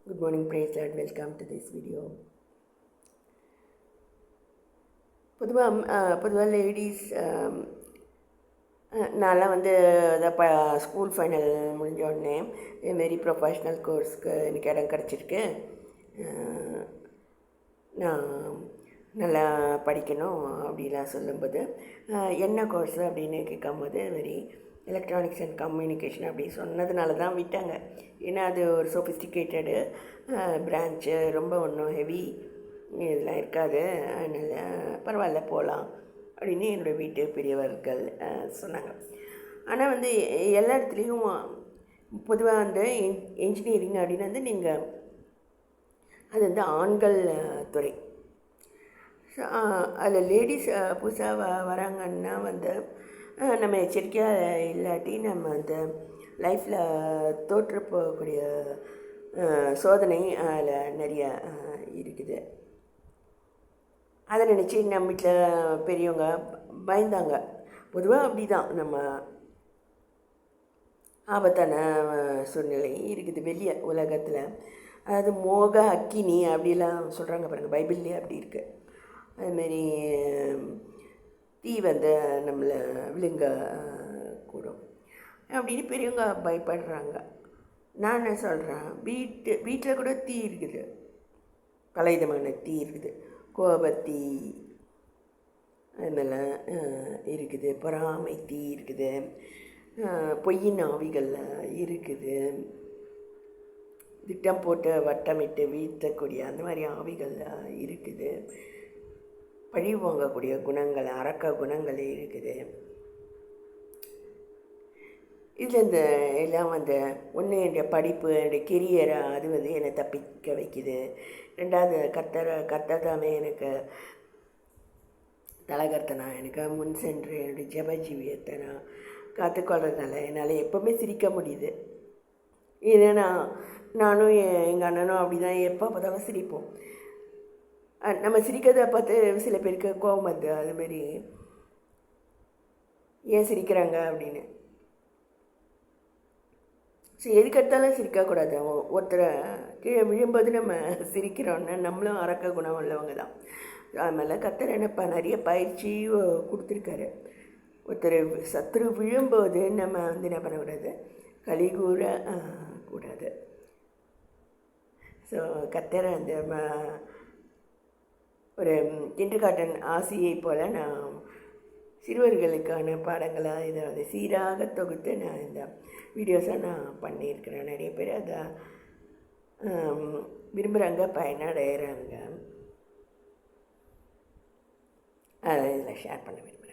Good morning, praise Lord. Welcome to this video. பொதுவாக ladies நான்லாம் வந்து ஸ்கூல் ஃபைனல் முடிஞ்ச உடனே இதுமாரி ப்ரொஃபஷ்னல் கோர்ஸ்க்கு எனக்கு இடம் கிடச்சிருக்கு. நான் நல்லா படிக்கணும் அப்படிலாம் சொல்லும்போது என்ன கோர்ஸ் அப்படின்னு கேட்கும்போது இதுமாரி எலக்ட்ரானிக்ஸ் அண்ட் கம்யூனிகேஷன் அப்படி சொன்னதுனால தான் விட்டாங்க. ஏன்னா அது ஒரு சொஃபிஸ்டிகேட்டடு பிரான்ச்சு, ரொம்ப ஒன்றும் ஹெவி இதெல்லாம் இருக்காது, அதனால் பரவாயில்ல போகலாம் அப்படின்னு என்னோடய வீட்டு பெரியவர்கள் சொன்னாங்க. ஆனால் வந்து எல்லா இடத்துலையும் பொதுவாக வந்து இன்ஜினியரிங் அப்படின்னு வந்து நீங்கள் அது வந்து ஆண்கள் துறை. அதில் லேடிஸ் புதுசாக வராங்கன்னா வந்து நம்ம எச்சரிக்கையாக இல்லாட்டி நம்ம அந்த லைஃப்பில் தோற்று போகக்கூடிய சோதனை அதில் நிறைய இருக்குது. அதை நினச்சி நம்ம வீட்டில் பெரியவங்க பயந்தாங்க. பொதுவாக அப்படி தான், நம்ம ஆபத்தான சூழ்நிலை இருக்குது வெளியே உலகத்தில். அதாவது மோக அக்கினி அப்படிலாம் சொல்கிறாங்க பாருங்கள், பைபிள்லேயே அப்படி இருக்குது. அதுமாரி தீ வந்து நம்மளை விழுங்க கூடும் அப்படின்னு பெரியவங்க பயப்படுறாங்க. நான் என்ன சொல்கிறேன், வீட்டில் கூட தீ இருக்குது, பல விதமான தீ இருக்குது. கோபத்தீ அதுமாதிரி இருக்குது, பொறாமை தீ இருக்குது, பொய்யின் ஆவிகள் இருக்குது, திட்டம் போட்டு வட்டமிட்டு வீழ்த்தக்கூடிய அந்த மாதிரி ஆவிகள் இருக்குது, பழி வாங்கக்கூடிய குணங்கள், அரக்க குணங்கள் இருக்குது. இதில் இந்த எல்லாம் வந்து ஒன்று என்னுடைய படிப்பு, என்னுடைய கெரியரை அது வந்து என்னை தப்பிக்க வைக்குது. ரெண்டாவது கர்த்ததாமே எனக்கு தலகர்த்தனா எனக்கு முன் சென்று என்னுடைய ஜெப ஜீவியத்தை நான் காத்துக்கொள்றதுனால என்னால் எப்போவுமே சிரிக்க முடியுது. ஏன்னா நானும் எங்கள் அண்ணனும் அப்படி தான் எப்போ பார்த்தாலும் சிரிப்போம். நம்ம சிரிக்கிறத பார்த்து சில பேருக்கு கோபம் வருது, அதுமாரி ஏன் சிரிக்கிறாங்க அப்படின்னு. சரி, எதுக்கெடுத்தாலும் சிரிக்கக்கூடாது. ஒருத்தரை கீழே விழும்போது நம்ம சிரிக்கிறோன்னா நம்மளும் அரக்க குணம் உள்ளவங்க தான். அதுமாதிரி கர்த்தர் என்னப்பா நிறைய பயிற்சி கொடுத்துருக்காரு. ஒருத்தர் சத்துரு விழும்போது நம்ம வந்து என்ன பண்ணக்கூடாது, கலிகூற கூடாது. ஸோ கர்த்தரை அந்த ஒரு கிண்டர்கார்டன் ஆசையை போல் நான் சிறுவர்களுக்கான பாடங்களாக இதை வந்து சீராக தொகுத்து நான் இந்த வீடியோஸை நான் பண்ணியிருக்கிறேன். நிறைய பேர் அதை விரும்புகிறாங்க, பயனடைகிறாங்க. அதை இதில் ஷேர் பண்ண விரும்புகிறேன்.